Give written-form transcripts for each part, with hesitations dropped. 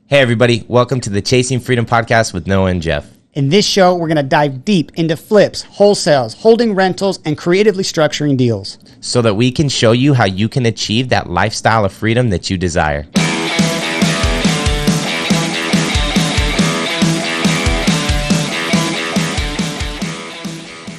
Hey everybody, welcome to the Chasing Freedom podcast with Noah and Jeff. In this show, we're going to dive deep into flips, wholesales, holding rentals, and creatively structuring deals, so that we can show you how you can achieve that lifestyle of freedom that you desire.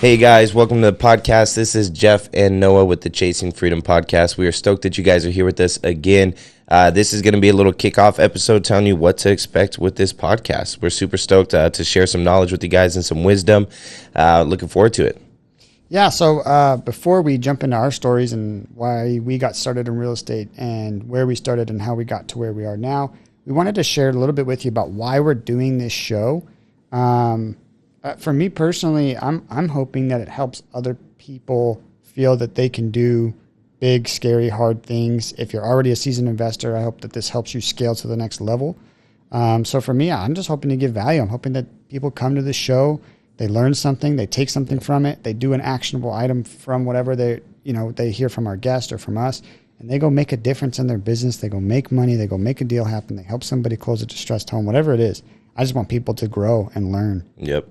Hey guys, welcome to the podcast. This is Jeff and Noah with the Chasing Freedom podcast. We are stoked that you guys are here with us again. This is going to be a little kickoff episode telling you what to expect with this podcast. We're super stoked to share some knowledge with you guys and some wisdom. Looking forward to it. Yeah, so before we jump into our stories and why we got started in real estate and where we started and how we got to where we are now, we wanted to share a little bit with you about why we're doing this show. For me personally, I'm hoping that it helps other people feel that they can do big, scary, hard things. If you're already a seasoned investor, I hope that this helps you scale to the next level. So for me, I'm just hoping to give value. I'm hoping that people come to the show, they learn something, they take something from it, they do an actionable item from whatever they hear from our guest or from us, and they go make a difference in their business. They go make money, they go make a deal happen, they help somebody close a distressed home, whatever it is. I just want people to grow and learn. Yep.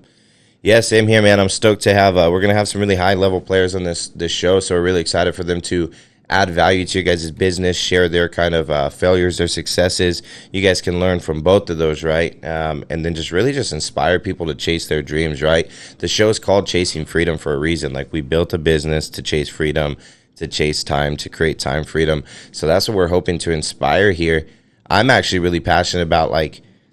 Yeah, same here, man. I'm stoked to have, we're going to have some really high-level players on this show, so we're really excited for them to add value to your guys' business, share their kind of failures, their successes. You guys can learn from both of those, right? And then just inspire people to chase their dreams, right? The show is called Chasing Freedom for a reason. Like, we built a business to chase freedom, to chase time, to create time freedom. So that's what we're hoping to inspire here. I'm actually really passionate about,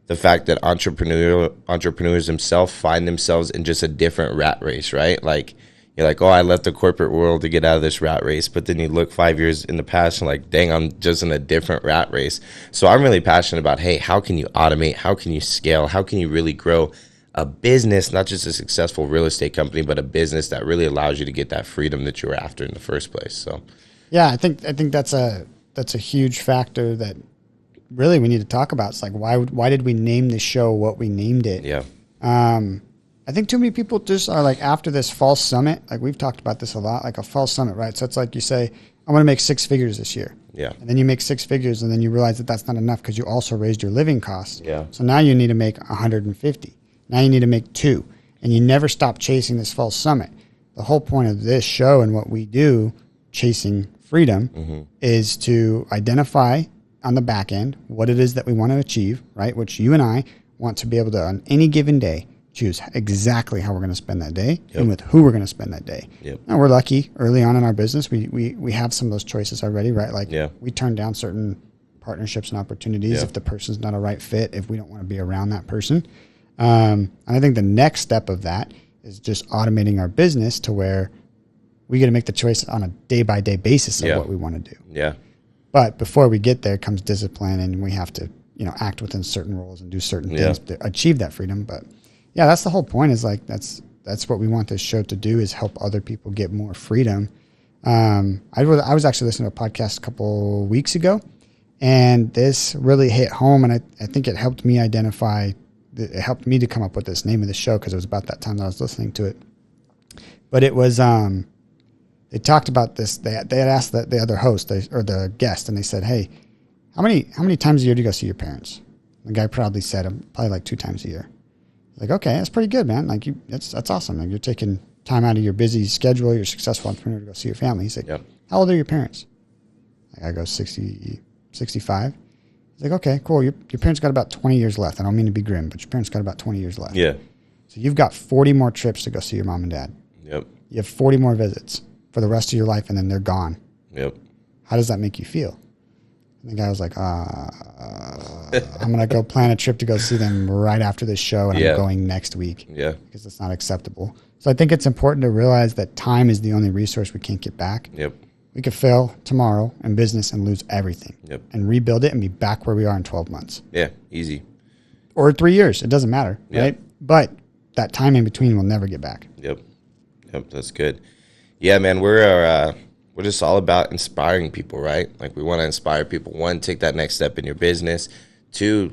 the fact that entrepreneurs themselves find themselves in just a different rat race, right? Like, you're like, oh, I left the corporate world to get out of this rat race. But then you look 5 years in the past and like, dang, I'm just in a different rat race. So I'm really passionate about, hey, how can you automate? How can you scale? How can you really grow a business, not just a successful real estate company, but a business that really allows you to get that freedom that you were after in the first place? So, yeah, I think that's a huge factor that really we need to talk about. It's like, why did we name the show what we named it? Yeah. I think too many people just are like, after this false summit, like we've talked about this a lot, like a false summit, right? So it's like you say, I want to make 6 figures this year. Yeah. And then you make 6 figures and then you realize that that's not enough because you also raised your living costs. Yeah. So now you need to make 150. Now you need to make 2. And you never stop chasing this false summit. The whole point of this show and what we do, Chasing Freedom, is to identify on the back end what it is that we want to achieve, right? Which you and I want to be able to, on any given day, choose exactly how we're going to spend that day and with who we're going to spend that day. Yep. Now, we're lucky early on in our business. We have some of those choices already, right? Like we turn down certain partnerships and opportunities if the person's not a right fit, if we don't want to be around that person. And I think the next step of that is just automating our business to where we get to make the choice on a day-by-day basis of what we want to do. Yeah. But before we get there comes discipline, and we have to, act within certain roles and do certain things to achieve that freedom. But yeah, that's the whole point, is like, that's what we want this show to do, is help other people get more freedom. I was actually listening to a podcast a couple weeks ago, and this really hit home. And I think it helped me it helped me to come up with this name of the show, because it was about that time that I was listening to it. But it was, they talked about this. They had asked the other host or the guest, and they said, "Hey, how many times a year do you go see your parents?" The guy proudly said, "Probably like 2 times a year." Like, okay, that's pretty good, man. Like, that's awesome. Like, you're taking time out of your busy schedule. You're a successful entrepreneur to go see your family. He's like, "How old are your parents?" Like, I go 60, 65. He's like, "Okay, cool. Your parents got about 20 years left. I don't mean to be grim, but your parents got about 20 years left. Yeah. So you've got 40 more trips to go see your mom and dad. Yep. You have 40 more visits for the rest of your life, and then they're gone. Yep. How does that make you feel?" And the guy was like, "I'm going to go plan a trip to go see them right after this show, and I'm going next week." Yeah. Because it's not acceptable. So I think it's important to realize that time is the only resource we can't get back. Yep. We could fail tomorrow in business and lose everything. Yep. And rebuild it and be back where we are in 12 months. Yeah, easy. Or 3 years. It doesn't matter, right? But that time in between we'll never get back. Yep, that's good. Yeah, man, we're just all about inspiring people, right? Like, we want to inspire people. 1, take that next step in your business. 2,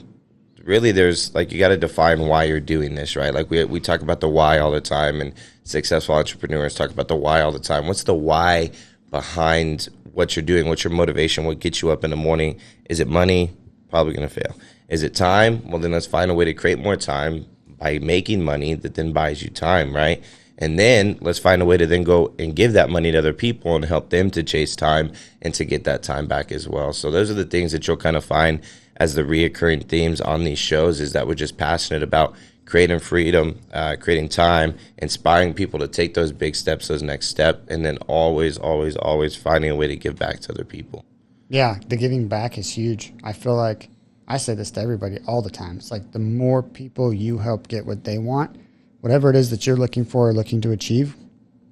really, there's, like, you got to define why you're doing this, right? Like, we talk about the why all the time, and successful entrepreneurs talk about the why all the time. What's the why behind what you're doing? What's your motivation? What gets you up in the morning? Is it money? Probably going to fail. Is it time? Well, then let's find a way to create more time by making money that then buys you time, right? And then let's find a way to then go and give that money to other people and help them to chase time and to get that time back as well. So those are the things that you'll kind of find as the reoccurring themes on these shows, is that we're just passionate about creating freedom, creating time, inspiring people to take those big steps, those next step, and then always, always, always finding a way to give back to other people. Yeah, the giving back is huge. I feel like I say this to everybody all the time. It's like the more people you help get what they want, whatever it is that you're looking for or looking to achieve,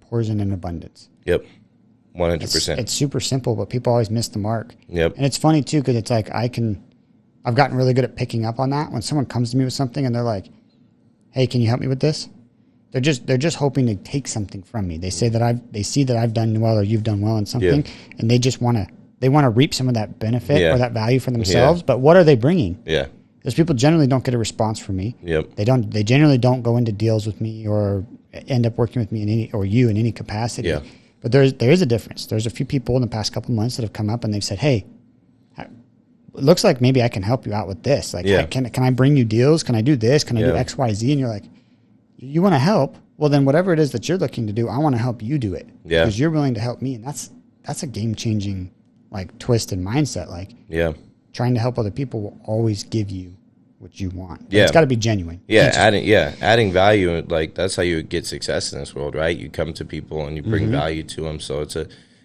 pours in abundance. Yep, 100%. It's super simple, but people always miss the mark. Yep. And it's funny, too, because it's like I've gotten really good at picking up on that. When someone comes to me with something and they're like, hey, can you help me with this? They're just hoping to take something from me. They say that they see that I've done well or you've done well in something, and they just want to reap some of that benefit or that value for themselves. But what are they bringing? Yeah. Because people generally don't get a response from me. Yep. They generally don't go into deals with me or end up working with me in any capacity. Yeah. But there is a difference. There's a few people in the past couple months that have come up and they've said, hey, it looks like maybe I can help you out with this. Like, can I bring you deals? Can I do this? Can I do X, Y, Z? And you're like, you want to help? Well, then whatever it is that you're looking to do, I want to help you do it. Yeah. Because you're willing to help me. And that's a game-changing, like, twist in mindset. Like, trying to help other people will always give you what you want. But it's got to be genuine. Yeah, adding value, like, that's how you get success in this world, right? You come to people and you bring value to them. So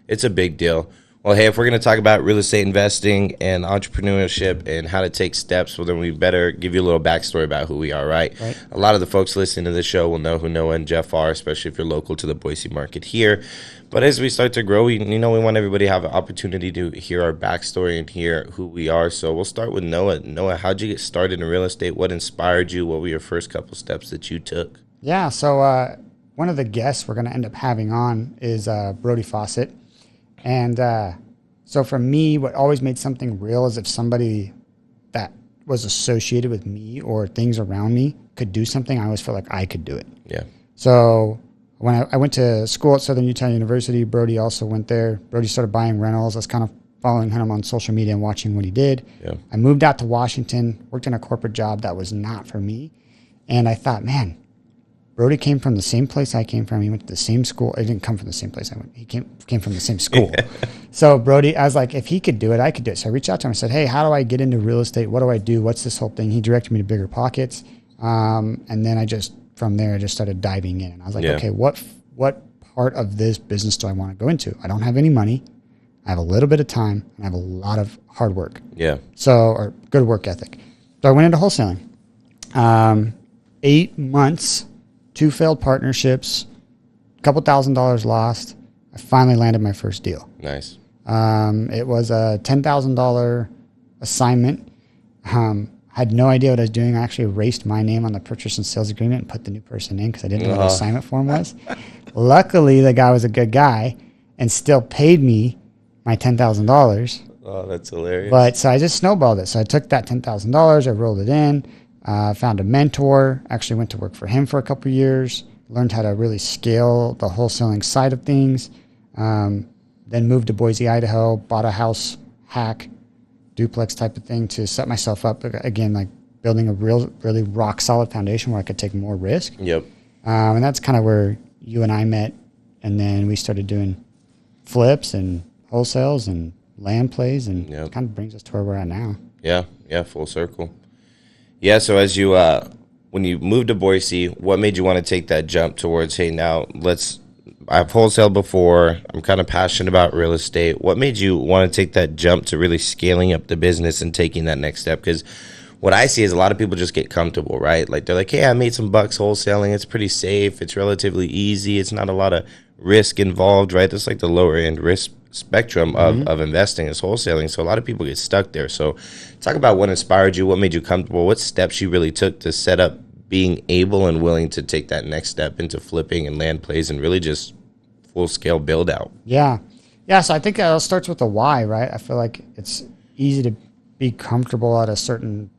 it's a big deal. Well, hey, if we're going to talk about real estate investing and entrepreneurship and how to take steps, well, then we better give you a little backstory about who we are, right? A lot of the folks listening to this show will know who Noah and Jeff are, especially if you're local to the Boise market here. But as we start to grow, we want everybody to have an opportunity to hear our backstory and hear who we are. So we'll start with Noah. Noah, how'd you get started in real estate? What inspired you? What were your first couple steps that you took? Yeah, so one of the guests we're going to end up having on is Brody Fawcett. And so for me, what always made something real is if somebody that was associated with me or things around me could do something, I always felt like I could do it. Yeah. So when I went to school at Southern Utah University, Brody also went there. Brody started buying rentals. I was kind of following him on social media and watching what he did. Yeah. I moved out to Washington, worked in a corporate job that was not for me. And I thought, man, Brody came from the same place I came from. He went to the same school. He didn't come from the same place I went. He came from the same school. So Brody, I was like, if he could do it, I could do it. So I reached out to him and said, hey, how do I get into real estate? What do I do? What's this whole thing? He directed me to Bigger Pockets. And then from there, I just started diving in. And I was like, okay, what part of this business do I want to go into? I don't have any money. I have a little bit of time. And I have a lot of hard work. Yeah. Or good work ethic. So I went into wholesaling. 8 months. 2 failed partnerships, a couple $1,000s lost. I finally landed my first deal. Nice. It was a $10,000 assignment. Had no idea what I was doing. I actually erased my name on the purchase and sales agreement and put the new person in because I didn't know what the assignment form was. Luckily, the guy was a good guy and still paid me my $10,000. Oh, that's hilarious. But so I just snowballed it. So I took that $10,000, I rolled it in. Found a mentor, actually went to work for him for a couple of years, learned how to really scale the wholesaling side of things, then moved to Boise, Idaho, bought a house hack, duplex type of thing to set myself up, again, like building a really rock solid foundation where I could take more risk. Yep. And that's kind of where you and I met, and then we started doing flips and wholesales and land plays, and it kind of brings us to where we're at now. Yeah, full circle. Yeah, so as you, when you moved to Boise, what made you want to take that jump towards, hey, now I've wholesaled before, I'm kind of passionate about real estate. What made you want to take that jump to really scaling up the business and taking that next step? Because what I see is a lot of people just get comfortable, right? Like they're like, hey, I made some bucks wholesaling. It's pretty safe. It's relatively easy. It's not a lot of risk involved, right? That's like the lower end risk spectrum of investing is wholesaling. So a lot of people get stuck there. So talk about what inspired you, what made you comfortable, what steps you really took to set up being able and willing to take that next step into flipping and land plays and really just full scale build out. Yeah. So I think it all starts with the why, right? I feel like it's easy to be comfortable at a certain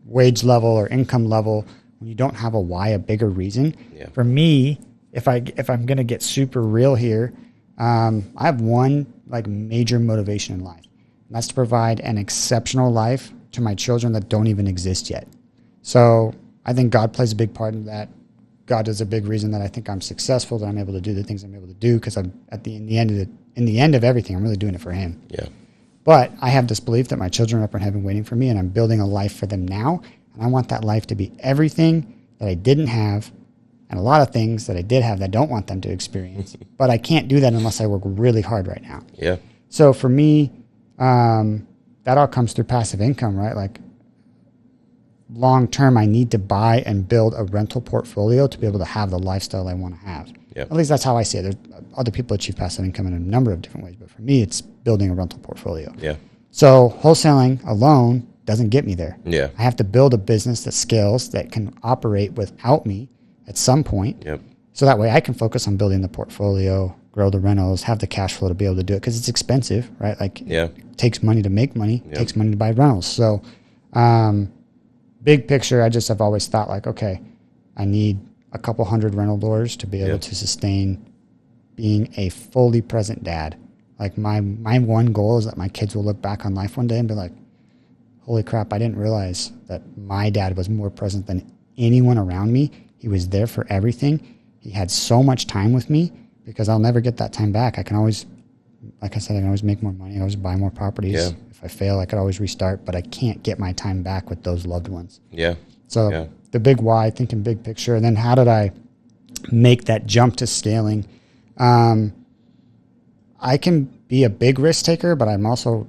wage level or income level when you don't have a why, a bigger reason. Yeah. For me, if I'm going to get super real here, I have one like major motivation in life, and that's to provide an exceptional life to my children that don't even exist yet. So I think God plays a big part in that. God is a big reason that I think I'm successful, that I'm able to do the things I'm able to do, because I'm in the end of everything, I'm really doing it for Him. Yeah. But I have this belief that my children are up in heaven waiting for me, and I'm building a life for them now, and I want that life to be everything that I didn't have, and a lot of things that I did have that I don't want them to experience. But I can't do that unless I work really hard right now. Yeah. So for me, that all comes through passive income, right? Like, long term, I need to buy and build a rental portfolio to be able to have the lifestyle I want to have. Yep. At least that's how I see it. There's other people achieve passive income in a number of different ways, but for me, it's building a rental portfolio. Yeah. So wholesaling alone doesn't get me there. Yeah. I have to build a business that scales, that can operate without me at some point. Yep. So that way I can focus on building the portfolio, grow the rentals, have the cash flow to be able to do it, because it's expensive, right? Like, it takes money to make money, it takes money to buy rentals. So, big picture, I've always thought, like, okay, I need a couple hundred rental doors to be able to sustain being a fully present dad. Like, my one goal is that my kids will look back on life one day and be like, holy crap, I didn't realize that my dad was more present than anyone around me. He was there for everything. He had so much time with me, because I'll never get that time back. I can always, like I said, I can always make more money. I can always buy more properties. Yeah. If I fail, I could always restart, but I can't get my time back with those loved ones. Yeah. So the big why, thinking big picture, and then how did I make that jump to scaling? I can be a big risk taker, but I'm also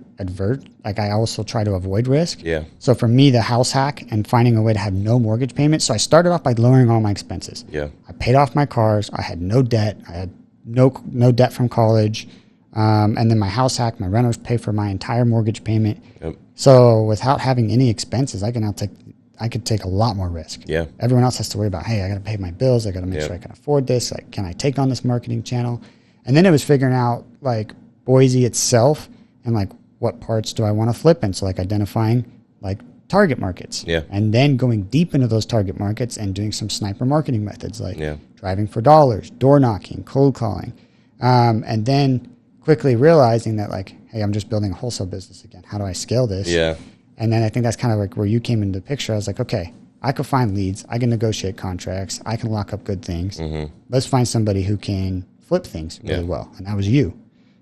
I also try to avoid risk. Yeah. So for me, the house hack and finding a way to have no mortgage payment. So I started off by lowering all my expenses. Yeah. I paid off my cars. I had no debt. I had no debt from college. And then my house hack, my renters pay for my entire mortgage payment. Yep. So without having any expenses, I could take a lot more risk. Yeah. Everyone else has to worry about, hey, I got to pay my bills. I got to make sure I can afford this. Like, can I take on this marketing channel? And then it was figuring out, like, Boise itself and, like, what parts do I want to flip in? So, like, identifying, like, target markets. Yeah. And then going deep into those target markets and doing some sniper marketing methods, like driving for dollars, door knocking, cold calling. And then quickly realizing that, like, hey, I'm just building a wholesale business again. How do I scale this? Yeah. And then I think that's kind of like where you came into the picture. I was like, okay, I could find leads. I can negotiate contracts. I can lock up good things. Mm-hmm. Let's find somebody who can flip things really well. And that was you.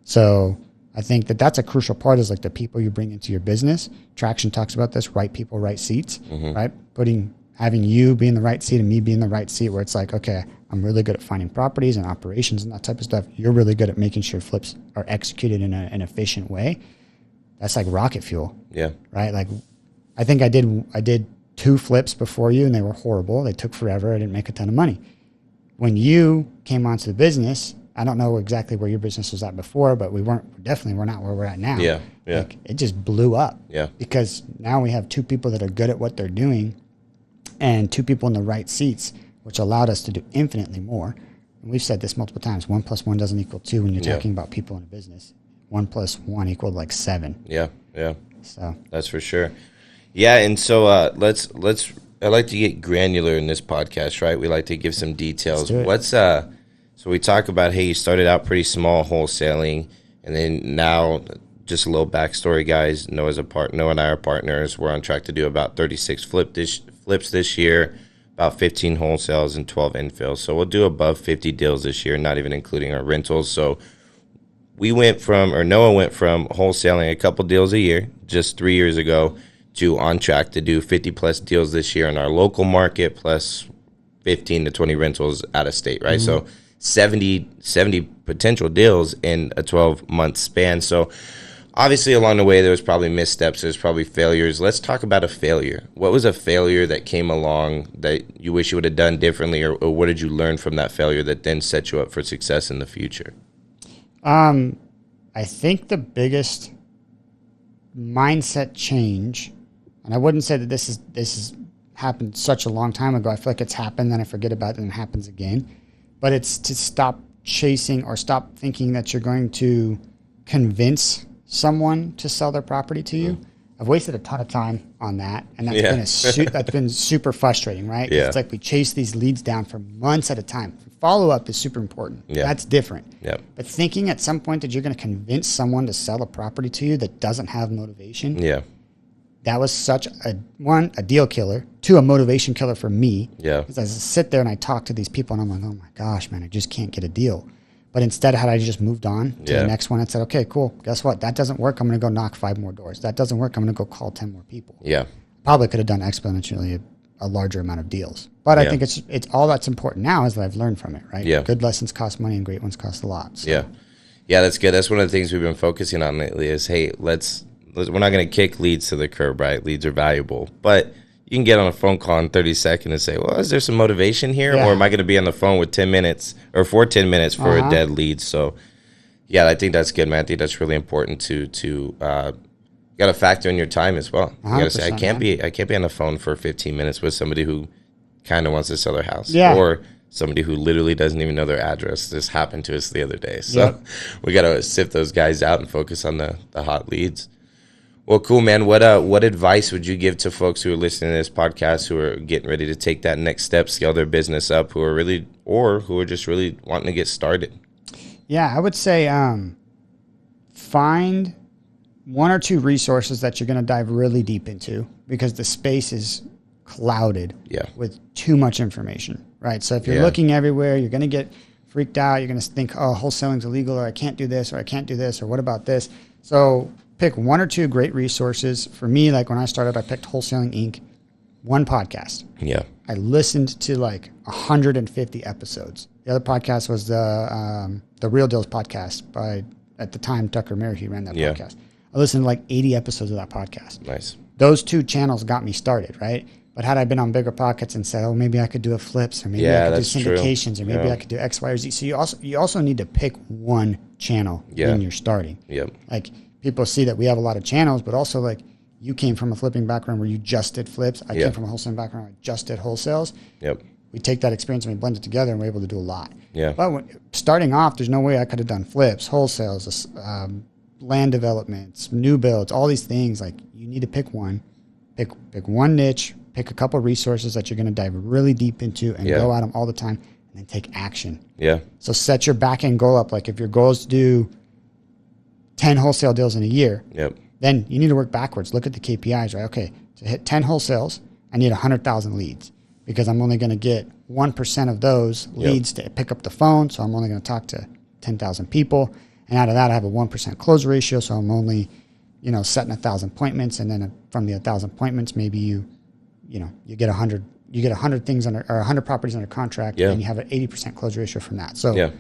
So I think that that's a crucial part, is like the people you bring into your business. Traction talks about this, right people, right seats, right? Having you be in the right seat and me be in the right seat, where it's like, okay, I'm really good at finding properties and operations and that type of stuff. You're really good at making sure flips are executed in an efficient way. That's like rocket fuel. Yeah. Right? Like, I think I did 2 flips before you, and they were horrible. They took forever. I didn't make a ton of money. When you came onto the business, I don't know exactly where your business was at before, but we're not where we're at now. Yeah. Yeah. Like, it just blew up. Yeah. Because now we have 2 people that are good at what they're doing, and 2 people in the right seats, which allowed us to do infinitely more. And we've said this multiple times: 1 + 1 doesn't equal 2 when you're talking about people in a business. 1 + 1 equaled like 7. Yeah. Yeah. So that's for sure. Yeah. And so I like to get granular in this podcast, right? We like to give some details. So we talk about, hey, you started out pretty small wholesaling, and then now, just a little backstory, guys. Noah and I are partners. We're on track to do about 36 flips this year, about 15 wholesales and 12 infills. So we'll do above 50 deals this year, not even including our rentals. So Noah went from wholesaling a couple deals a year just 3 years ago to on track to do 50 plus deals this year in our local market, plus 15 to 20 rentals out of state, right? Mm-hmm. So 70 potential deals in a 12-month span. So obviously along the way there was probably missteps, there's probably failures. Let's talk about a failure. What was a failure that came along that you wish you would have done differently, or what did you learn from that failure that then set you up for success in the future? I think the biggest mindset change, and I wouldn't say that this is happened such a long time ago. I feel like it's happened, then I forget about it, and it happens again. But it's to stop chasing or stop thinking that you're going to convince someone to sell their property to you. I've wasted a ton of time on that, and that's been super frustrating, right? Yeah. It's like we chase these leads down for months at a time. Follow-up is super important. Yeah. That's different. Yep. But thinking at some point that you're going to convince someone to sell a property to you that doesn't have motivation, that was such a deal killer, two, a motivation killer for me. Yeah. Because I sit there and I talk to these people and I'm like, oh my gosh, man, I just can't get a deal. But instead, had I just moved on to the next one and said, okay, cool, guess what? That doesn't work. I'm going to go knock 5 more doors. That doesn't work. I'm going to go call 10 more people. Yeah. Probably could have done exponentially a larger amount of deals. But I think it's all that's important now is that I've learned from it, right? Yeah. Good lessons cost money and great ones cost a lot. So. Yeah. Yeah, that's good. That's one of the things we've been focusing on lately is, hey, we're not going to kick leads to the curb, right? Leads are valuable. But you can get on a phone call in 30 seconds and say, well, is there some motivation here? Or am I going to be on the phone with 10 minutes or for 10 minutes for a dead lead? So, yeah, I think that's good, man. I think that's really important to got to factor in your time as well. You got to say, I can't be on the phone for 15 minutes with somebody who kind of wants to sell their house. Yeah. Or somebody who literally doesn't even know their address. This happened to us the other day. So we got to sift those guys out and focus on the hot leads. Well, cool, man. What advice would you give to folks who are listening to this podcast who are getting ready to take that next step, scale their business up, who are just really wanting to get started? Yeah, I would say find 1 or 2 resources that you're going to dive really deep into because the space is clouded with too much information, right? So if you're looking everywhere, you're going to get freaked out. You're going to think, oh, wholesaling's illegal, or I can't do this, or I can't do this, or what about this? So pick 1 or 2 great resources. For me, like when I started, I picked Wholesaling Inc., 1 podcast. Yeah. I listened to like 150 episodes. The other podcast was the Real Deals podcast by, at the time, Tucker Merritt ran that podcast. I listened to like 80 episodes of that podcast. Nice. Those 2 channels got me started, right? But had I been on Bigger Pockets and said, oh, maybe I could do a flips, or maybe I could do syndications, or maybe I could do X, Y, or Z. So you also need to pick 1 channel when you're starting. Yep. Like people see that we have a lot of channels, but also like you came from a flipping background where you just did flips. I came from a wholesaling background where I just did wholesales. Yep. We take that experience and we blend it together and we're able to do a lot. Yeah. But starting off, there's no way I could have done flips, wholesales, land developments, new builds, all these things. Like you need to pick one, pick 1 niche, pick a couple of resources that you're going to dive really deep into and go at them all the time, and then take action. Yeah. So set your back end goal up. Like if your goal is to do 10 wholesale deals in a year, then you need to work backwards. Look at the KPIs, right? Okay, to hit 10 wholesales, I need 100,000 leads because I'm only going to get 1% of those leads to pick up the phone. So I'm only going to talk to 10,000 people. And out of that, I have a 1% close ratio. So I'm only, setting 1,000 appointments. And then from the 1,000 appointments, maybe you get 100 things under, or 100 properties under contract, and you have an 80% close ratio from that. So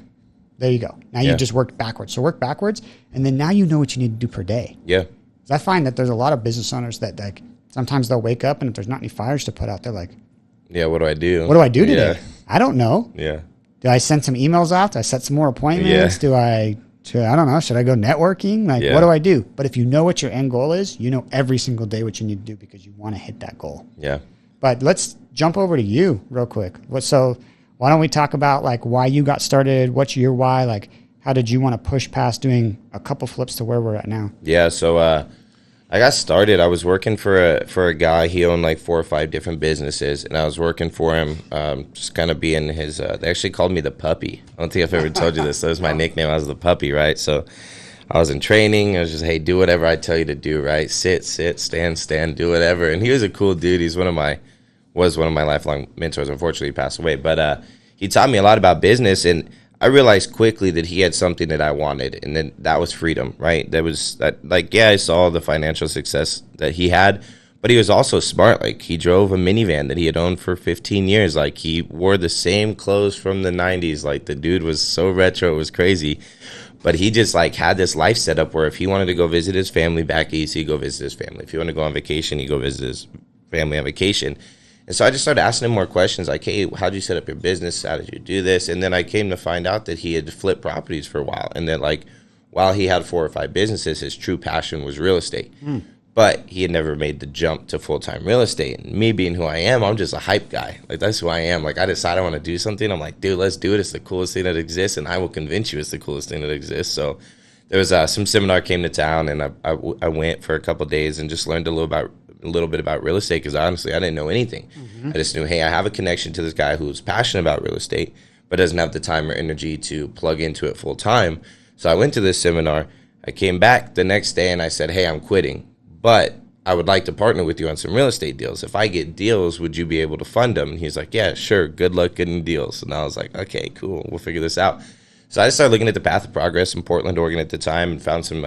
there you go. Now you just worked backwards. So work backwards, and then now you know what you need to do per day. Yeah. Because I find that there's a lot of business owners that like sometimes they'll wake up and if there's not any fires to put out, they're like, what do I do? What do I do today? I don't know. Yeah. Do I send some emails out? Do I set some more appointments? Do I don't know. Should I go networking? Like, what do I do? But if you know what your end goal is, you know every single day what you need to do because you want to hit that goal. Yeah. But let's jump over to you real quick. So why don't we talk about like why you got started? What's your why? Like, how did you want to push past doing a couple flips to where we're at now? Yeah. So I got started. I was working for a guy. He owned like 4 or 5 different businesses, and I was working for him, just kind of being his. They actually called me the puppy. I don't think I've ever told you this. That was my nickname. I was the puppy, right? So I was in training. I was just, hey, do whatever I tell you to do, right? Sit, stand, do whatever. And he was a cool dude. He's one of my lifelong mentors. Unfortunately, he passed away, but he taught me a lot about business, and I realized quickly that he had something that I wanted, and then that was freedom, right? I saw the financial success that he had, but he was also smart. Like, he drove a minivan that he had owned for 15 years. Like, he wore the same clothes from the 90s. Like, the dude was so retro, it was crazy. But he just, like, had this life set up where if he wanted to go visit his family back east, he'd go visit his family. If he wanted to go on vacation, he'd go visit his family on vacation. And so I just started asking him more questions like, hey, how'd you set up your business? How did you do this? And then I came to find out that he had flipped properties for a while. And that, like, while he had 4 or 5 businesses, his true passion was real estate. But he had never made the jump to full-time real estate. And me being who I am, I'm just a hype guy. Like, that's who I am. Like, I decide I want to do something. I'm like, dude, let's do it. It's the coolest thing that exists. And I will convince you it's the coolest thing that exists. So there was some seminar came to town, and I went for a couple of days and just learned a little bit about real estate because honestly, I didn't know anything. I just knew, hey, I have a connection to this guy who's passionate about real estate, but doesn't have the time or energy to plug into it full time. So I went to this seminar. I came back the next day and I said, hey, I'm quitting. But I would like to partner with you on some real estate deals. If I get deals, would you be able to fund them? And he's like, yeah, sure. Good luck getting deals. And I was like, okay, cool. We'll figure this out. So I started looking at the path of progress in Portland, Oregon at the time, and found some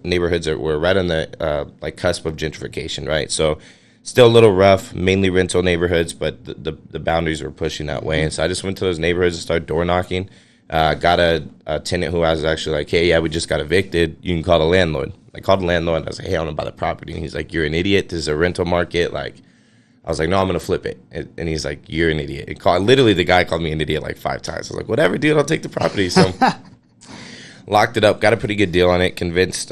neighborhoods that were right on the like cusp of gentrification, right? So still a little rough, mainly rental neighborhoods, but the boundaries were pushing that way. And so I just went to those neighborhoods and started door knocking. Got a tenant who I was actually like, hey, yeah, we just got evicted. You can call the landlord. I called the landlord and I was like, hey, I want to buy the property. And he's like, you're an idiot. This is a rental market. Like, I was like, no, I'm going to flip it. And he's like, you're an idiot. Literally, the guy called me an idiot like 5 times. I was like, whatever, dude, I'll take the property. So locked it up, got a pretty good deal on it, convinced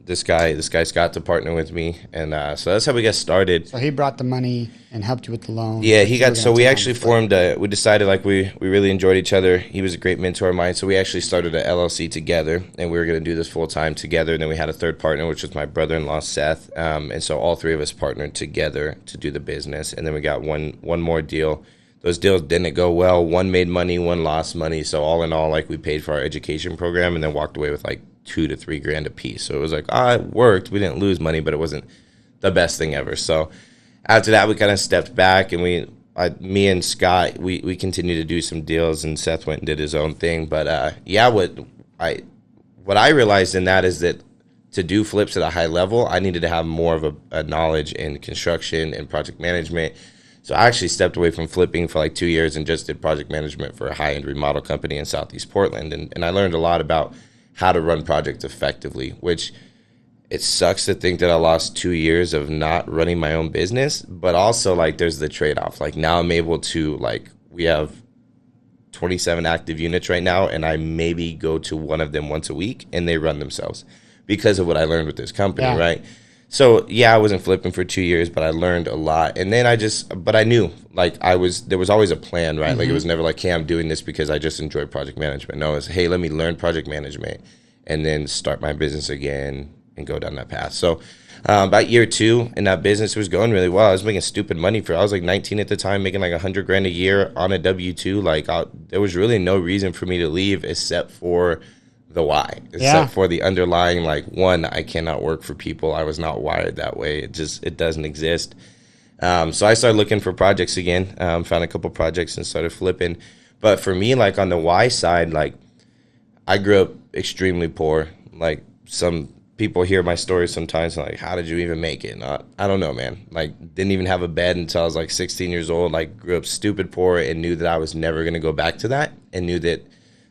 this guy Scott to partner with me. And so that's how we got started. So he brought the money and helped you with the loan. Yeah, we actually formed we decided like we really enjoyed each other. He was a great mentor of mine. So we actually started an LLC together, and we were going to do this full time together. And then we had a third partner, which was my brother-in-law, Seth. And so all 3 of us partnered together to do the business. And then we got one more deal. Those deals didn't go well. One made money, one lost money. So all in all, like we paid for our education program and then walked away with like $2,000 to $3,000 a piece. So it was like, it worked. We didn't lose money, but it wasn't the best thing ever. So after that, we kind of stepped back, and me and Scott, we continued to do some deals, and Seth went and did his own thing. But what I realized in that is that to do flips at a high level, I needed to have more of a knowledge in construction and project management. So I actually stepped away from flipping for like 2 years and just did project management for a high-end remodel company in Southeast Portland. And I learned a lot about how to run projects effectively, which it sucks to think that I lost 2 years of not running my own business, but also like there's the trade-off. Like now I'm able to, like, we have 27 active units right now, and I maybe go to one of them once a week and they run themselves because of what I learned with this company, right? So yeah, I wasn't flipping for 2 years, but I learned a lot. And then I knew like there was always a plan, right? Mm-hmm. Like it was never like, hey, I'm doing this because I just enjoy project management. No, it's, hey, let me learn project management and then start my business again and go down that path. So about year 2 in that business, it was going really well. I was making stupid money I was like 19 at the time, making like $100,000 a year on a W-2. Like there was really no reason for me to leave except for the why, except for the underlying, like, one, I cannot work for people. I was not wired that way. It doesn't exist. So I started looking for projects again, found a couple projects and started flipping. But for me, like on the why side, like I grew up extremely poor. Like some people hear my story sometimes like, how did you even make it? I don't know, man. Like didn't even have a bed until I was like 16 years old. Like grew up stupid poor and knew that I was never going to go back to that, and knew that,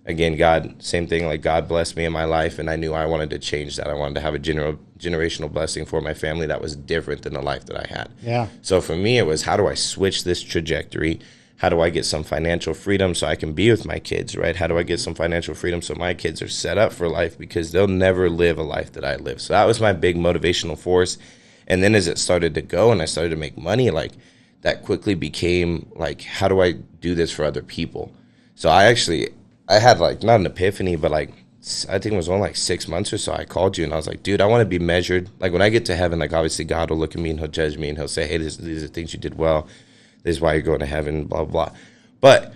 again, God, same thing, like God blessed me in my life, and I knew I wanted to change that. I wanted to have a generational blessing for my family that was different than the life that I had. Yeah. So for me, it was, how do I switch this trajectory? How do I get some financial freedom so I can be with my kids, right? How do I get some financial freedom so my kids are set up for life, because they'll never live a life that I live. So that was my big motivational force. And then as it started to go and I started to make money, like that quickly became like, how do I do this for other people? So I had like not an epiphany, but like I think it was only like 6 months or so. I called you and I was like, dude, I want to be measured. Like when I get to heaven, like obviously God will look at me and he'll judge me and he'll say, hey, these are things you did well. This is why you're going to heaven, blah, blah, blah. But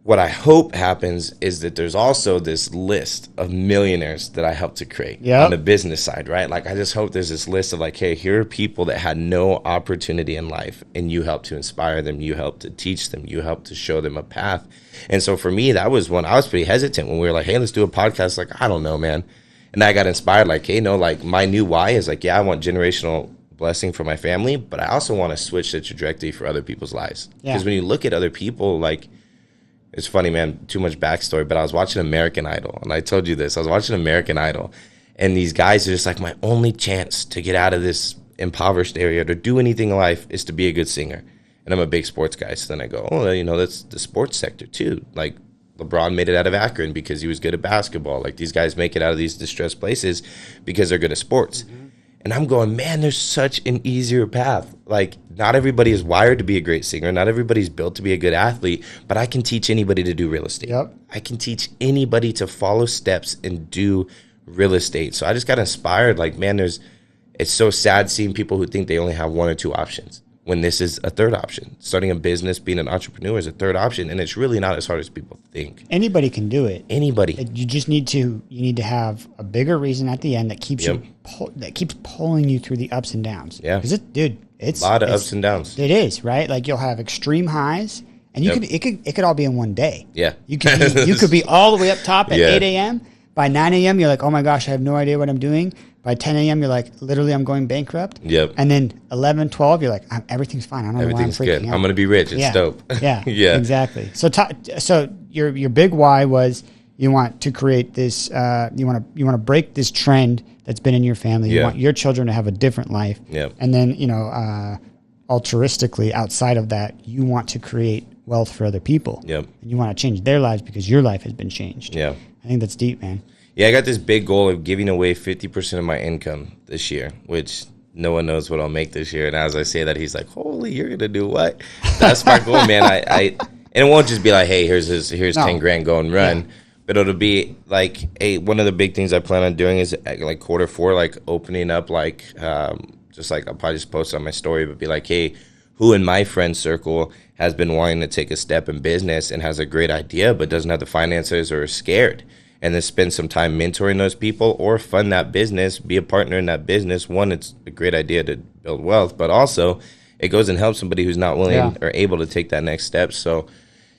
what I hope happens is that there's also this list of millionaires that I helped to create on the business side, right? Like I just hope there's this list of like, hey, here are people that had no opportunity in life and you helped to inspire them. You helped to teach them. You helped to show them a path. And so for me, that was when I was pretty hesitant when we were like, hey, let's do a podcast. Like, I don't know, man. And I got inspired like, hey, no, like my new why is like, yeah, I want generational blessing for my family, but I also want to switch the trajectory for other people's lives. Because when you look at other people, like, it's funny, man, too much backstory, but I was watching American Idol, and I told you this. I was watching American Idol, and these guys are just like, my only chance to get out of this impoverished area, to do anything in life, is to be a good singer. And I'm a big sports guy, so then I go, oh, you know, that's the sports sector too. Like, LeBron made it out of Akron because he was good at basketball. Like, these guys make it out of these distressed places because they're good at sports. Mm-hmm. And I'm going, man, there's such an easier path. Like, not everybody is wired to be a great singer. Not everybody's built to be a good athlete. But I can teach anybody to do real estate. Yep. I can teach anybody to follow steps and do real estate. So I just got inspired. Like, man, it's so sad seeing people who think they only have one or two options. when this is a third option. Starting a business, being an entrepreneur is a third option, and it's really not as hard as people think. Anybody can do it. Anybody. You just need to have a bigger reason at the end that keeps that keeps pulling you through the ups and downs. Yeah. Because it's a lot of ups and downs. It is, right? Like you'll have extreme highs, and it could all be in one day. Yeah. You could be all the way up top at 8 a.m. By 9 a.m. you're like, oh my gosh, I have no idea what I'm doing. By 10 a.m., you're like, literally, I'm going bankrupt. Yep. And then 11, 12, you're like, everything's fine. I don't know why I'm freaking good. out. I'm going to be rich. It's dope. Yeah. Yeah. Exactly. So your big why was you want to create this. You want to break this trend that's been in your family. You want your children to have a different life. Yep. And then altruistically, outside of that, you want to create wealth for other people. Yep. And you want to change their lives because your life has been changed. Yeah. I think that's deep, man. Yeah, I got this big goal of giving away 50% of my income this year, which no one knows what I'll make this year. And as I say that, he's like, holy, you're going to do what? That's my goal, man. And it won't just be like, hey, here's 10 grand, go and run. Yeah. But it'll be like, one of the big things I plan on doing is like Q4, like opening up, like, just like I'll probably just post on my story, but be like, hey, who in my friend circle has been wanting to take a step in business and has a great idea, but doesn't have the finances or is scared? And then spend some time mentoring those people or fund that business, be a partner in that business. One, it's a great idea to build wealth, but also it goes and helps somebody who's not willing or able to take that next step. So,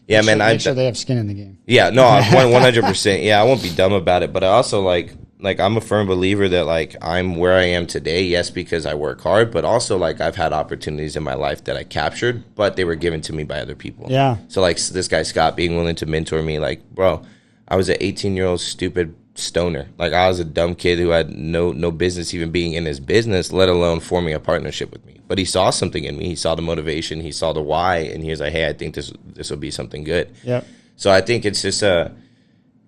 yeah, make sure they have skin in the game. Yeah, no, 100%. Yeah, I won't be dumb about it, but I also like I'm a firm believer that like I'm where I am today, yes, because I work hard, but also like I've had opportunities in my life that I captured, but they were given to me by other people. Yeah. So like this guy Scott being willing to mentor me, like, bro, I was an 18-year-old stupid stoner. Like I was a dumb kid who had no business even being in his business, let alone forming a partnership with me. But he saw something in me. He saw the motivation. He saw the why, and he was like, "Hey, I think this will be something good." Yeah. So I think it's just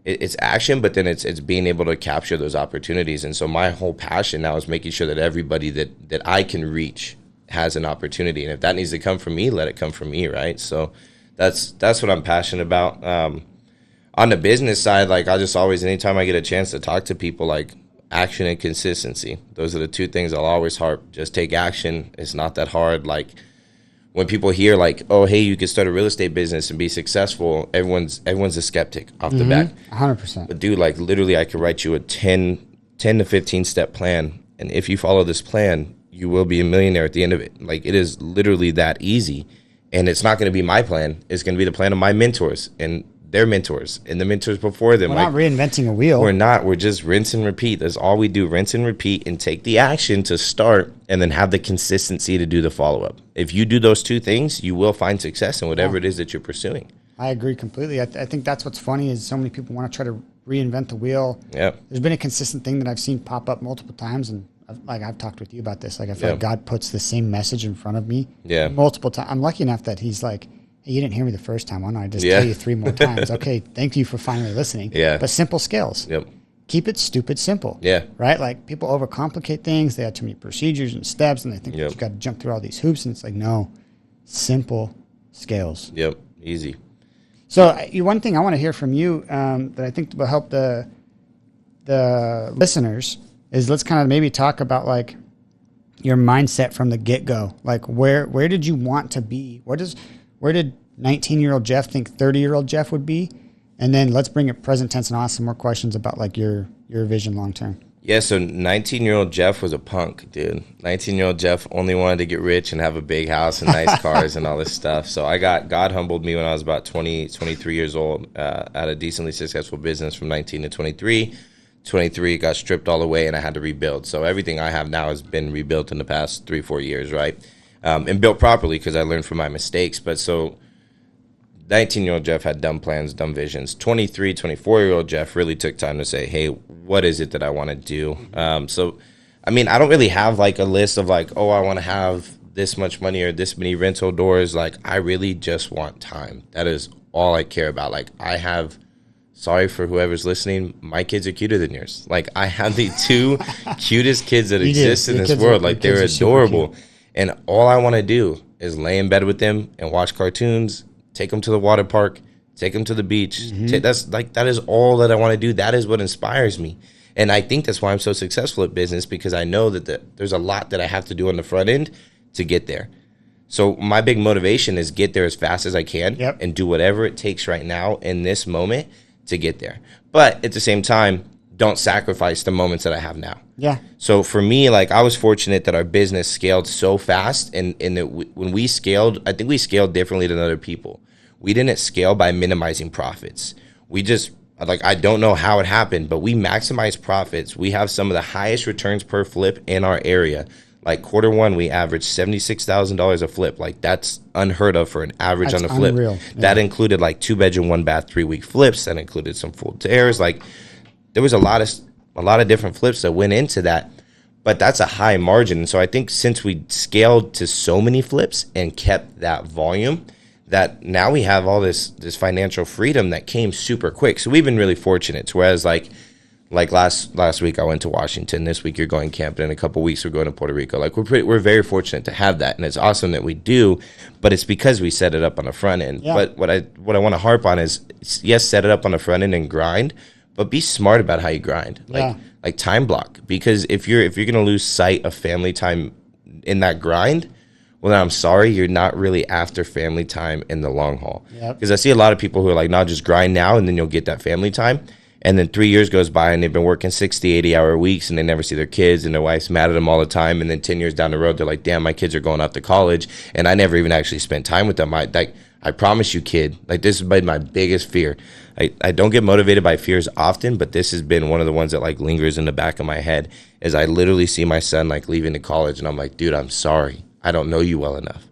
it's action, but then it's being able to capture those opportunities. And so my whole passion now is making sure that everybody that I can reach has an opportunity, and if that needs to come from me, let it come from me, right? So that's what I'm passionate about. On the business side, like I just always, anytime I get a chance to talk to people, like action and consistency. Those are the two things I'll always harp. Just take action. It's not that hard. Like when people hear like, oh, hey, you could start a real estate business and be successful, everyone's a skeptic off the bat. 100%. But dude, like literally I could write you a 10 to 15 step plan. And if you follow this plan, you will be a millionaire at the end of it. Like it is literally that easy. And it's not going to be my plan. It's going to be the plan of my mentors and their mentors and the mentors before them. We're not reinventing a wheel. We're not. We're just rinse and repeat. That's all we do. Rinse and repeat and take the action to start and then have the consistency to do the follow-up. If you do those two things, you will find success in whatever it is that you're pursuing. I agree completely. I think that's what's funny is so many people want to try to reinvent the wheel. Yeah. There's been a consistent thing that I've seen pop up multiple times, and I've talked with you about this. Like I feel like God puts the same message in front of me multiple times. I'm lucky enough that he's like, hey, you didn't hear me the first time. Why don't I just tell you 3 more times? Okay, thank you for finally listening. Yeah. But simple skills. Yep. Keep it stupid simple. Yeah. Right? Like people overcomplicate things. They have too many procedures and steps, and they think you've got to jump through all these hoops. And it's like, no, simple scales. Yep. Easy. So one thing I want to hear from you that I think will help the listeners is let's kind of maybe talk about like your mindset from the get-go. Like where did you want to be? Where did 19-year-old Jeff think 30-year-old Jeff would be? And then let's bring it present tense and ask some more questions about like your vision long term. Yeah, so 19-year-old Jeff was a punk, dude. 19-year-old Jeff only wanted to get rich and have a big house and nice cars and all this stuff. So God humbled me when I was about 23 years old at a decently successful business from 19 to 23. 23 got stripped all the way and I had to rebuild. So everything I have now has been rebuilt in the past 3-4 years, right? And built properly because I learned from my mistakes. But so 19-year-old Jeff had dumb plans, dumb visions. 23, 24-year-old Jeff really took time to say, hey, what is it that I want to do? So, I mean, I don't really have like a list of like, oh, I want to have this much money or this many rental doors. Like, I really just want time. That is all I care about. Like, sorry for whoever's listening, my kids are cuter than yours. Like, I have the 2 cutest kids that exist in this world. Like, they're adorable. And all I want to do is lay in bed with them and watch cartoons, take them to the water park, take them to the beach. That is all that I want to do. That is what inspires me. And I think that's why I'm so successful at business, because I know that there's a lot that I have to do on the front end to get there. So my big motivation is get there as fast as I can Yep. and do whatever it takes right now in this moment to get there. But at the same time, don't sacrifice the moments that I have now. Yeah. So for me, like, I was fortunate that our business scaled so fast, and when we scaled, I think we scaled differently than other people. We didn't scale by minimizing profits. We just, like, I don't know how it happened, but we maximized profits. We have some of the highest returns per flip in our area. Like Q1, we averaged $76,000 a flip. Like, that's unheard of for an average That's on a flip. unreal. Yeah. That included like 2-bedroom, 1-bath, 3-week flips. That included some full tears. Like, there was a lot of different flips that went into that, but that's a high margin. And so I think since we scaled to so many flips and kept that volume, that now we have all this financial freedom that came super quick. So we've been really fortunate. Whereas like last week I went to Washington. This week you're going camping. In a couple weeks we're going to Puerto Rico. Like, we're very fortunate to have that, and it's awesome that we do. But it's because we set it up on the front end. Yeah. But what I want to harp on is, yes, set it up on the front end and grind, but be smart about how you grind. Like time block, because if you're going to lose sight of family time in that grind, well, then I'm sorry, you're not really after family time in the long haul. Because I see a lot of people who are like, no, just grind now and then you'll get that family time. And then 3 years goes by and they've been working 60, 80-hour weeks and they never see their kids, and their wife's mad at them all the time. And then 10 years down the road, they're like, damn, my kids are going off to college and I never even actually spent time with them. I promise you, kid, like, this has been my biggest fear. I don't get motivated by fears often, but this has been one of the ones that like lingers in the back of my head, is I literally see my son like leaving to college and I'm like, dude, I'm sorry. I don't know you well enough.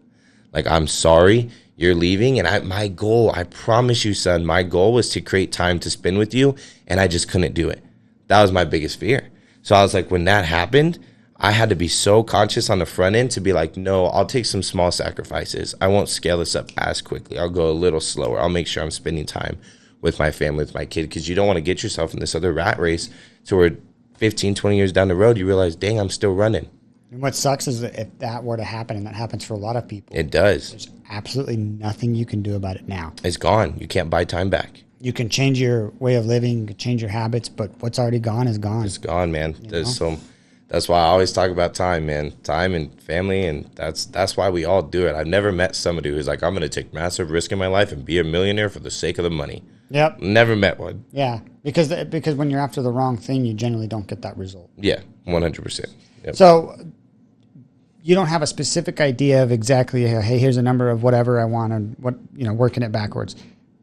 Like, I'm sorry you're leaving. And my goal, I promise you, son, my goal was to create time to spend with you, and I just couldn't do it. That was my biggest fear. So I was like, when that happened, I had to be so conscious on the front end to be like, no, I'll take some small sacrifices. I won't scale this up as quickly. I'll go a little slower. I'll make sure I'm spending time with my family, with my kid, because you don't want to get yourself in this other rat race to where 15, 20 years down the road, you realize, dang, I'm still running. And what sucks is that if that were to happen, and that happens for a lot of people, it does. There's absolutely nothing you can do about it now. It's gone. You can't buy time back. You can change your way of living, you can change your habits, but what's already gone is gone. It's gone, man. That's why I always talk about time, man. Time and family, and that's why we all do it. I've never met somebody who's like, I'm going to take massive risk in my life and be a millionaire for the sake of the money. Yep. Never met one. Yeah, because when you're after the wrong thing, you generally don't get that result. Yeah, 100%. Yep. So you don't have a specific idea of exactly, hey, here's a number of whatever I want, and what, working it backwards.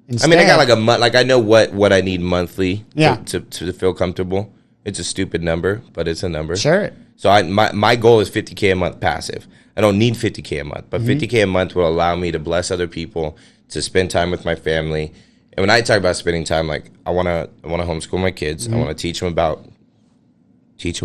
Instead, I got like a month. Like, I know what I need monthly yeah. to feel comfortable. It's a stupid number, but it's a number. Sure. So my goal is $50K a month passive. I don't need $50K a month, but $50K a month will allow me to bless other people, to spend time with my family. And when I talk about spending time, like, I want to homeschool my kids. I want to teach them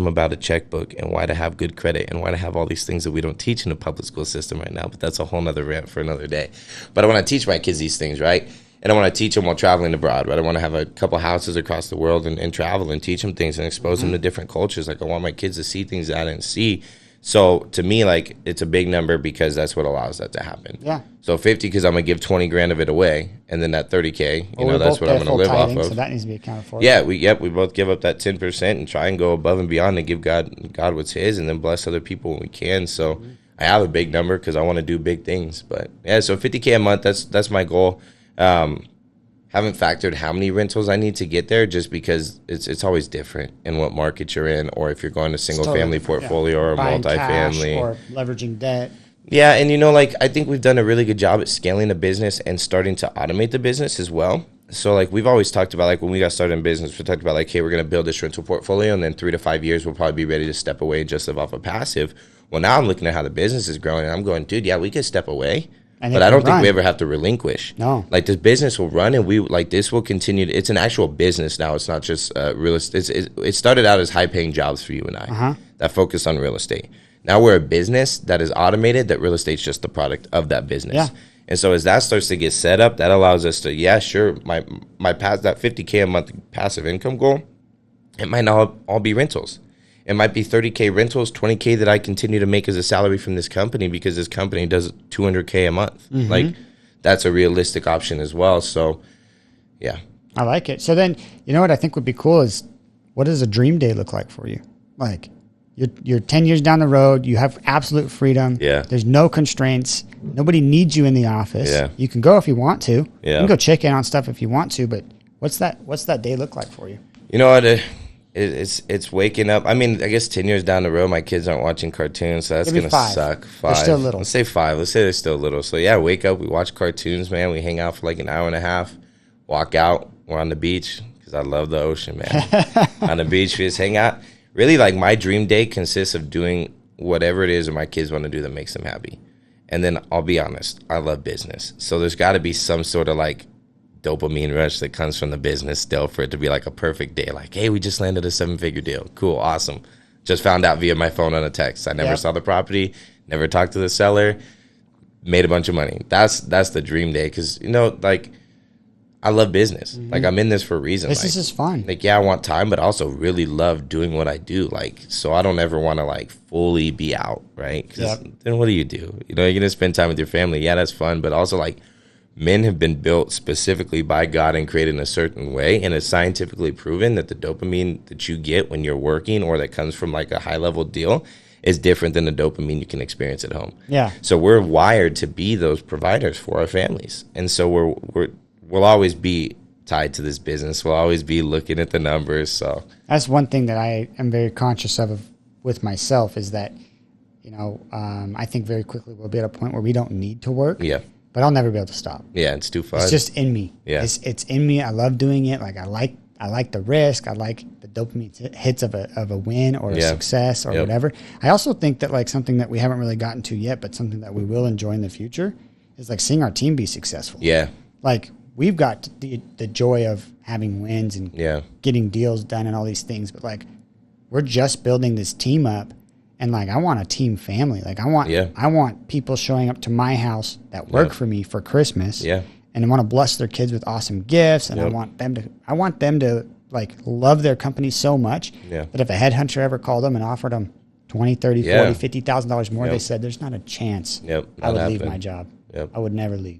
about a checkbook and why to have good credit and why to have all these things that we don't teach in the public school system right now. But that's a whole nother rant for another day. But I want to teach my kids these things, right? And I want to teach them while traveling abroad, right? I want to have a couple houses across the world and travel and teach them things and expose them to different cultures. Like, I want my kids to see things that I didn't see. So to me, like, it's a big number because that's what allows that to happen. Yeah. So 50, because I'm going to give 20 grand of it away. And then that 30K, that's what I'm going to live off of. So that needs to be accounted for. Yeah, we both give up that 10% and try and go above and beyond and give God what's his, and then bless other people when we can. So I have a big number because I want to do big things. But yeah, so 50K a month, that's my goal. Haven't factored how many rentals I need to get there, just because it's always different in what market you're in, or if you're going to single family portfolio or multifamily or leveraging debt. Yeah, and I think we've done a really good job at scaling the business and starting to automate the business as well. So like, we've always talked about, like, when we got started in business, we talked about like, hey, we're going to build this rental portfolio, and then 3 to 5 years we'll probably be ready to step away and just live off of passive. Well, now I'm looking at how the business is growing, and I'm going, dude, yeah, we could step away. But I don't think we ever have to relinquish. No. Like, this business will run, and this will continue. It's an actual business now. It's not just real estate. It started out as high-paying jobs for you and I that focus on real estate. Now we're a business that is automated, that real estate's just the product of that business. Yeah. And so as that starts to get set up, that allows us to, yeah, sure, my past that $50K a month passive income goal, it might not all be rentals. It might be $30K rentals, $20K that I continue to make as a salary from this company, because this company does $200K a month. Like, that's a realistic option as well. So, yeah. I like it. So then, you know what I think would be cool is, what does a dream day look like for you? Like, you're 10 years down the road, you have absolute freedom. Yeah. There's no constraints. Nobody needs you in the office. Yeah. You can go if you want to. Yeah. You can go check in on stuff if you want to, but what's that day look like for you? You know what? It's waking up. I mean, I guess 10 years down the road, my kids aren't watching cartoons, so that's going to suck. 5. They're still little. Let's say 5. Let's say they're still little. So, yeah, wake up. We watch cartoons, man. We hang out for like an hour and a half. Walk out. We're on the beach because I love the ocean, man. On the beach, we just hang out. Really, like, my dream day consists of doing whatever it is that my kids want to do that makes them happy. And then I'll be honest, I love business. So there's got to be some sort of, like, dopamine rush that comes from the business still for it to be like a perfect day. Like, hey, we just landed a 7-figure deal. Cool, awesome. Just found out via my phone on a text. I never saw the property, never talked to the seller, made a bunch of money. That's the dream day because, you know, like, I love business. Mm-hmm. Like, I'm in this for a reason. This is fun. Like, yeah, I want time, but I also really love doing what I do. Like, so I don't ever want to, like, fully be out, right? Because then what do? You know, you're going to spend time with your family. Yeah, that's fun, but also, like, men have been built specifically by God and created in a certain way, and it's scientifically proven that the dopamine that you get when you're working or that comes from like a high-level deal is different than the dopamine you can experience at home. Yeah. So we're wired to be those providers for our families, and so we'll always be tied to this business. We'll always be looking at the numbers. So that's one thing that I am very conscious of with myself is that, you know, I think very quickly we'll be at a point where we don't need to work. Yeah. But I'll never be able to stop. Yeah, it's too fun. It's just in me. Yeah. It's in me. I love doing it. Like I like the risk. I like the dopamine hits of a win or a success or whatever. I also think that like something that we haven't really gotten to yet, but something that we will enjoy in the future is like seeing our team be successful. Yeah. Like we've got the joy of having wins and getting deals done and all these things, but like we're just building this team up. And like I want a team family. Like I want people showing up to my house that work for me for Christmas. Yeah. And I want to bless their kids with awesome gifts. And I want them to like love their company so much that if a headhunter ever called them and offered them $20, $30, $40, $50,000 more, they said there's not a chance I would leave my job. I would never leave.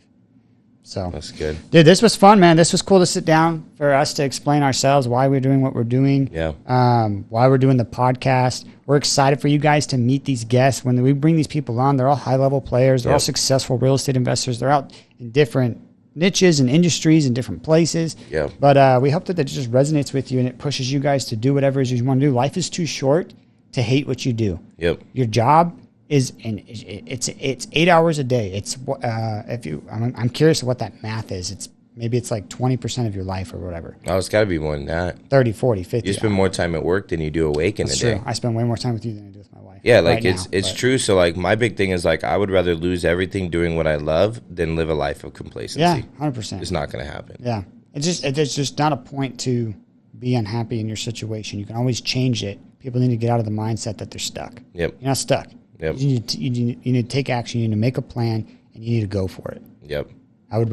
So that's good. Dude, this was fun, man. This was cool to sit down for us to explain ourselves, why we're doing what we're doing, why we're doing the podcast. We're excited for you guys to meet these guests. When we bring these people on, they're all high-level players. They're all successful real estate investors. They're out in different niches and industries in different places. Yeah. But we hope that it just resonates with you and it pushes you guys to do whatever it is you want to do. Life is too short to hate what you do. Yep. Your job is it's 8 hours a day. It's I'm curious what that math is. Maybe it's like 20% of your life or whatever. Oh, it's got to be more than that. 30, 40, 50. You spend more time at work than you do awake in a day. True. I spend way more time with you than I do with my wife. Yeah, like it's true. So like my big thing is like I would rather lose everything doing what I love than live a life of complacency. Yeah, 100%. It's not going to happen. Yeah. It's just not a point to be unhappy in your situation. You can always change it. People need to get out of the mindset that they're stuck. Yep. You're not stuck. Yep. You need to take action. You need to make a plan, and you need to go for it. Yep. I would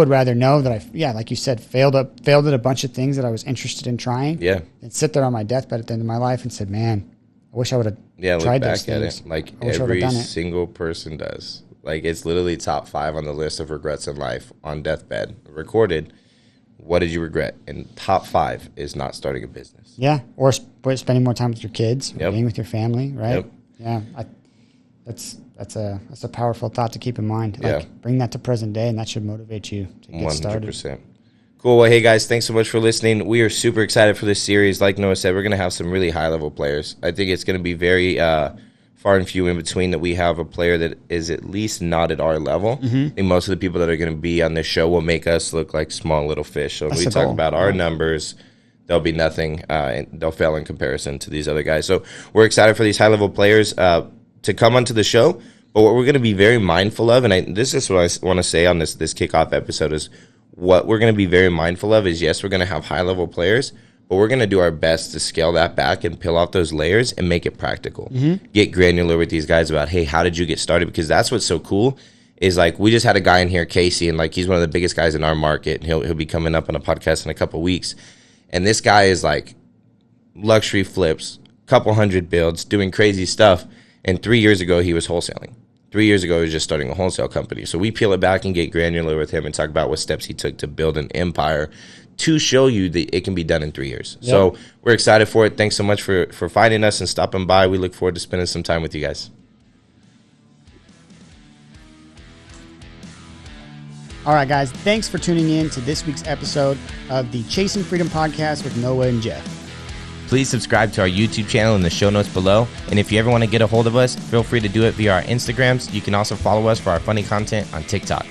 rather know that like you said, failed at a bunch of things that I was interested in trying. Yeah. And sit there on my deathbed at the end of my life and said, man, I wish I would have tried those things. Look back at it. Like every single person does. Like it's literally top 5 on the list of regrets in life on deathbed. Recorded. What did you regret? And top 5 is not starting a business. Yeah. Or spending more time with your kids, being with your family, right? Yep. Yeah. That's a powerful thought to keep in mind. Like bring that to present day, and that should motivate you to get 100%. Started. Cool. Well, hey guys, thanks so much for listening. We are super excited for this series. Like Noah said, we're going to have some really high level players. I think it's going to be very far and few in between that we have a player that is at least not at our level. Mm-hmm. I think most of the people that are going to be on this show will make us look like small little fish. So when we talk about our numbers, they'll be nothing. And they'll fail in comparison to these other guys. So we're excited for these high level players to come onto the show. But what we're going to be very mindful of, and this is what I want to say on this kickoff episode, is what we're going to be very mindful of is, yes, we're going to have high-level players, but we're going to do our best to scale that back and peel off those layers and make it practical. Mm-hmm. Get granular with these guys about, hey, how did you get started? Because that's what's so cool is, like, we just had a guy in here, Casey, and, like, he's one of the biggest guys in our market. And he'll be coming up on a podcast in a couple weeks. And this guy is, like, luxury flips, couple hundred builds, doing crazy stuff. And 3 years ago, he was wholesaling. 3 years ago, he was just starting a wholesale company. So we peel it back and get granular with him and talk about what steps he took to build an empire to show you that it can be done in 3 years. Yep. So we're excited for it. Thanks so much for finding us and stopping by. We look forward to spending some time with you guys. All right, guys, thanks for tuning in to this week's episode of the Chasing Freedom podcast with Noah and Jeff. Please subscribe to our YouTube channel in the show notes below. And if you ever want to get a hold of us, feel free to do it via our Instagrams. You can also follow us for our funny content on TikTok.